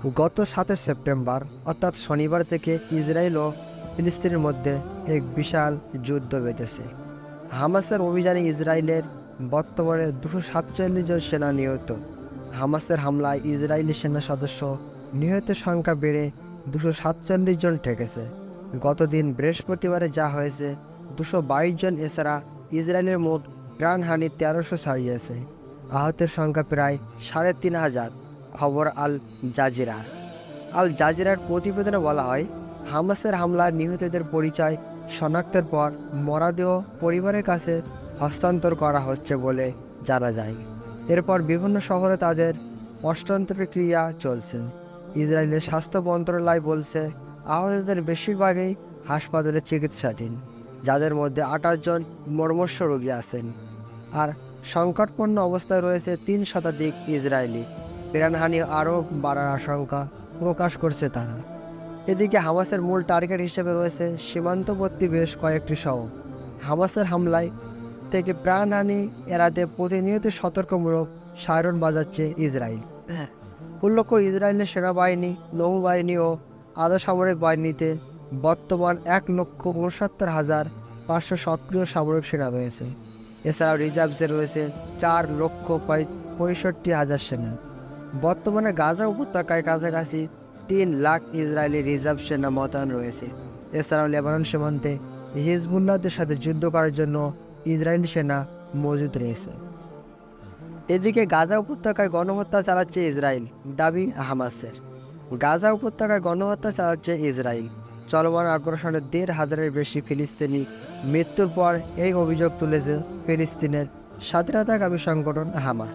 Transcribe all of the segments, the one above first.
গত ৭ সেপ্টেম্বর অর্থাৎ শনিবার থেকে ইসরায়েল ও ফিলিস্তিনের মধ্যে এক বিশাল যুদ্ধ বেঁধেছে। হামাসের অভিযানে ইসরায়েলের বর্তমানে 247 জন সেনা নিহত। হামাসের হামলায় ইসরায়েলি সেনা সদস্য নিহতের সংখ্যা বেড়ে 247 জন ঠেকেছে। গতদিন বৃহস্পতিবারে যা হয়েছে 222 জন। এছাড়া ইসরায়েলের মোট প্রাণহানি 1300 ছাড়িয়েছে। আহতের সংখ্যা প্রায় 3500। খবর আল জাজিরার প্রতিবেদনে বলা হয়, হামাসের হামলার নিহতদের পরিচয় শনাক্তের পর মরদেহ পরিবারের কাছে হস্তান্তর করা হচ্ছে বলে জানা যায়। এরপর বিভিন্ন শহরে তাদের হস্তান্তরের ক্রিয়া চলছে। ইসরায়েলের স্বাস্থ্য মন্ত্রণালয় বলছে, আহতদের বেশিরভাগই হাসপাতালে চিকিৎসাধীন, যাদের মধ্যে 28 জন মুমূর্ষু রোগী আছেন। আর সংকটপূর্ণ অবস্থায় রয়েছে 3 শতাধিক ইসরায়েলি। প্রাণহানি আরও বাড়ার আশঙ্কা প্রকাশ করছে তারা। এদিকে হামাসের মূল টার্গেট হিসেবে রয়েছে সীমান্তবর্তী বেশ কয়েকটি শহর। হামাসের হামলায় থেকে প্রাণহানি এড়াতে প্রতিনিয়ত সতর্কমূলক সাইরন বাজাচ্ছে ইসরায়েল। উল্লেখ্য, ইসরায়েলের সেনাবাহিনী, নৌবাহিনী ও আধা সামরিক বাহিনীতে বর্তমান 1,69,500 সক্রিয় সামরিক সেনা রয়েছে। এছাড়াও রিজার্ভসে রয়েছে 4,65,000 সেনা। বর্তমানে গাজা উপত্যকায় কাছাকাছি 3 লাখ ইসরায়েলি রিজার্ভ সেনা মোতায়েন রয়েছে। এছাড়াও লেবানন সীমান্তে হিজবুল্লাহদের সাথে যুদ্ধ করার জন্য ইসরায়েলি সেনা মজুদ রয়েছে। এদিকে গাজা উপত্যকায় গণহত্যা চালাচ্ছে ইসরায়েল, দাবি হামাসের। গাজা উপত্যকায় গণহত্যা চালাচ্ছে ইসরায়েল। চলমান আগ্রাসনে 1,500-এর বেশি ফিলিস্তিনি মৃত্যুর পর এই অভিযোগ তুলেছে ফিলিস্তিনের স্বাধীনতাকামী সংগঠন হামাস।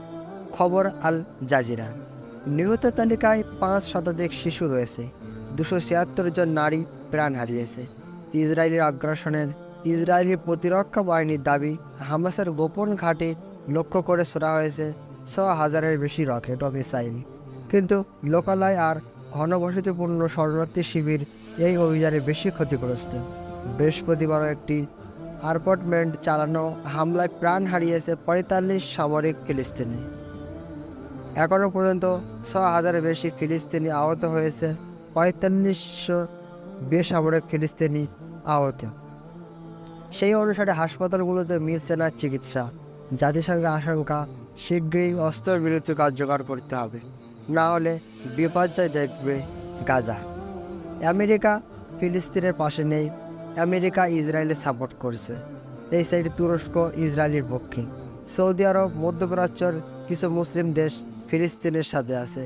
খবর আল জাজিরা। নিহত তালিকায় 5 শতাধিক শিশু রয়েছে। 276 জন নারী প্রাণ হারিয়েছে। ইসরায়েলের আগ্রাসনের ইসরায়েলি প্রতিরক্ষা বাহিনীর দাবি, হামাসের গোপন ঘাঁটি লক্ষ্য করে ছোড়া হয়েছে 6,000-এর বেশি রকেট ও মিসাইল। কিন্তু লোকালয় আর ঘনবসতিপূর্ণ শরণার্থী শিবির এই অভিযানে বেশি ক্ষতিগ্রস্ত। বৃহস্পতিবারও একটি অ্যাপার্টমেন্ট চালানো হামলায় প্রাণ হারিয়েছে 45 সামরিক ফিলিস্তিনি। এখনও পর্যন্ত 6,000-এর বেশি ফিলিস্তিনি আহত হয়েছে, 4500 বেসামরিক ফিলিস্তিনি আহত। সেই অনুসারে হাসপাতালগুলোতে মিলছে না চিকিৎসা। জাতিসংঘের আশঙ্কা, শীঘ্রই অস্ত্রবিরতি কার্যকর করতে হবে, না হলে বিপর্যয় দেখবে গাজা। আমেরিকা ফিলিস্তিনের পাশে নেই। আমেরিকা ইসরায়েলের সাপোর্ট করছে। এই সাইডে তুরস্ক ইসরায়েলের পক্ষে। সৌদি আরব, মধ্যপ্রাচ্যের কিছু মুসলিম দেশ ফিলিস্তিনের সাথে আছে।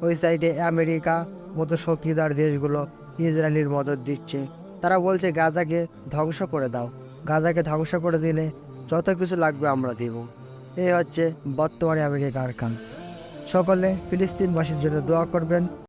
ওই সাইডে আমেরিকা মতো শক্তিধর দেশগুলো ইসরায়েলের মদদ দিচ্ছে। তারা বলছে, গাজাকে ধ্বংস করে দাও, গাজাকে ধ্বংস করে দিলে যত কিছু লাগবে আমরা দিব। এই হচ্ছে বর্তমানে আমেরিকার কাজ। সকলে ফিলিস্তিনবাসীর জন্য দোয়া করবেন।